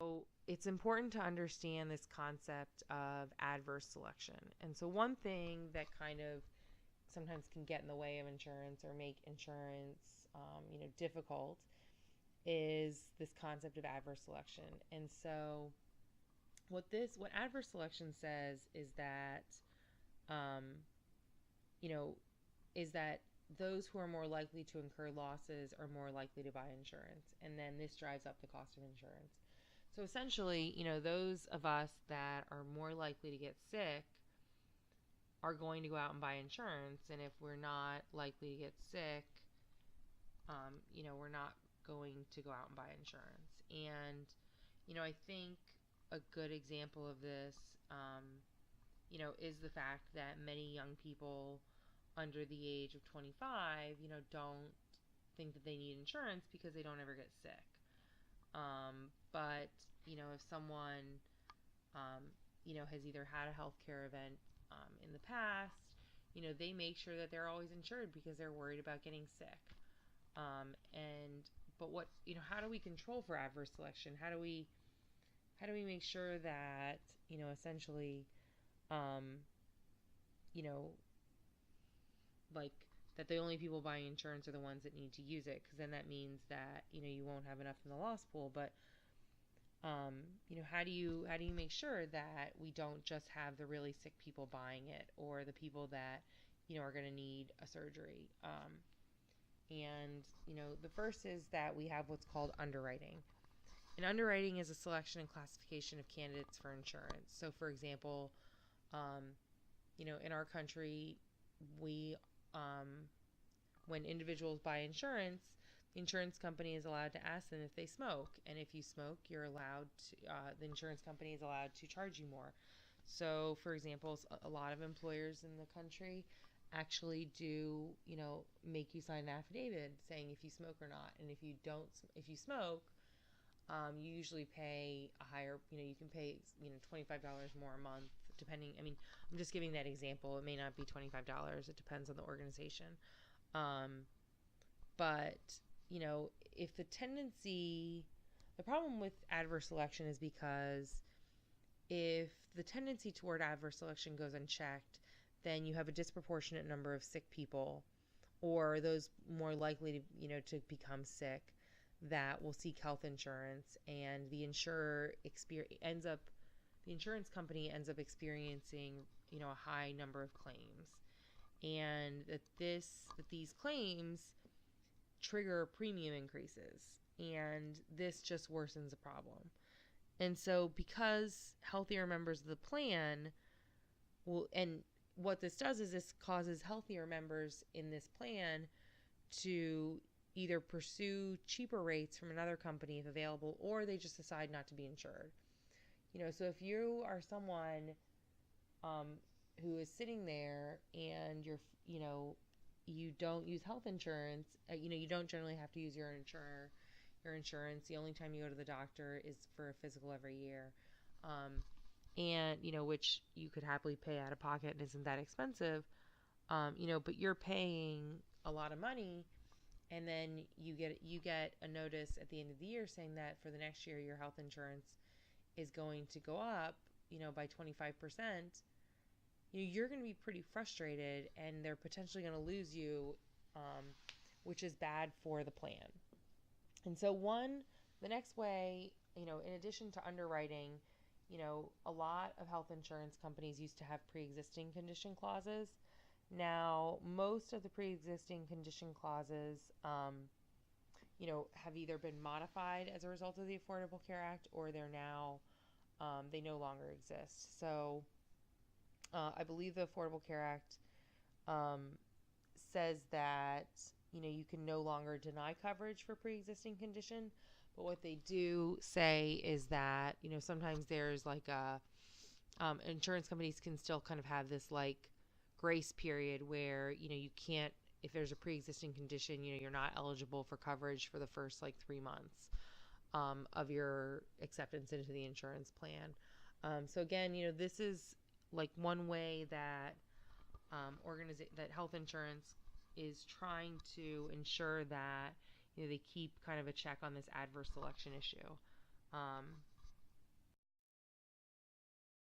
So it's important to understand this concept of adverse selection. And so one thing that kind of sometimes can get in the way of insurance or make insurance, difficult is this concept of adverse selection. And so what adverse selection says is that, um, you know, is that those who are more likely to incur losses are more likely to buy insurance, and then this drives up the cost of insurance. So essentially, those of us that are more likely to get sick are going to go out and buy insurance, and if we're not likely to get sick, we're not going to go out and buy insurance. And I think a good example of this, is the fact that many young people under the age of 25, don't think that they need insurance because they don't ever get sick. But if someone, has either had a healthcare event in the past, they make sure that they're always insured because they're worried about getting sick. And but how do we control for adverse selection? How do we make sure that essentially, um, you know, like that the only people buying insurance are the ones that need to use it, because then that means that you won't have enough in the loss pool. But how do you make sure that we don't just have the really sick people buying it, or the people that are going to need a surgery? And the first is that we have what's called underwriting. And underwriting is a selection and classification of candidates for insurance. So, for example, um, in our country, we when individuals buy insurance, the insurance company is allowed to ask them if they smoke, and if you smoke, the insurance company is allowed to charge you more. So, for example, a lot of employers in the country actually do, make you sign an affidavit saying if you smoke or not, and if you smoke, you usually pay a higher, you can pay, $25 more a month, depending. I mean, I'm just giving that example. It may not be $25. It depends on the organization. Um, but, if the problem with adverse selection is because if the tendency toward adverse selection goes unchecked, then you have a disproportionate number of sick people, or those more likely to, to become sick, that will seek health insurance, and the insurance company ends up experiencing, a high number of claims, and that these claims trigger premium increases, and this just worsens the problem. And so, because healthier members of the plan and what this does is this causes healthier members in this plan to either pursue cheaper rates from another company if available, or they just decide not to be insured. So if you are someone um, who is sitting there and you don't use health insurance, you don't generally have to use your insurance. The only time you go to the doctor is for a physical every year. And which you could happily pay out of pocket and isn't that expensive. But you're paying a lot of money, and then you get a notice at the end of the year saying that for the next year your health insurance is going to go up, by 25%. You're going to be pretty frustrated, and they're potentially going to lose you, which is bad for the plan. And so the next way, in addition to underwriting, a lot of health insurance companies used to have pre-existing condition clauses. Now, most of the pre-existing condition clauses, have either been modified as a result of the Affordable Care Act, or they no longer exist. So, I believe the Affordable Care Act um, says that you can no longer deny coverage for pre-existing condition. But what they do say is that sometimes there's like insurance companies can still kind of have this like grace period where you can't, if there's a pre-existing condition, you're not eligible for coverage for the first like 3 months of your acceptance into the insurance plan. So again, this is like one way that that health insurance is trying to ensure that they keep kind of a check on this adverse selection issue.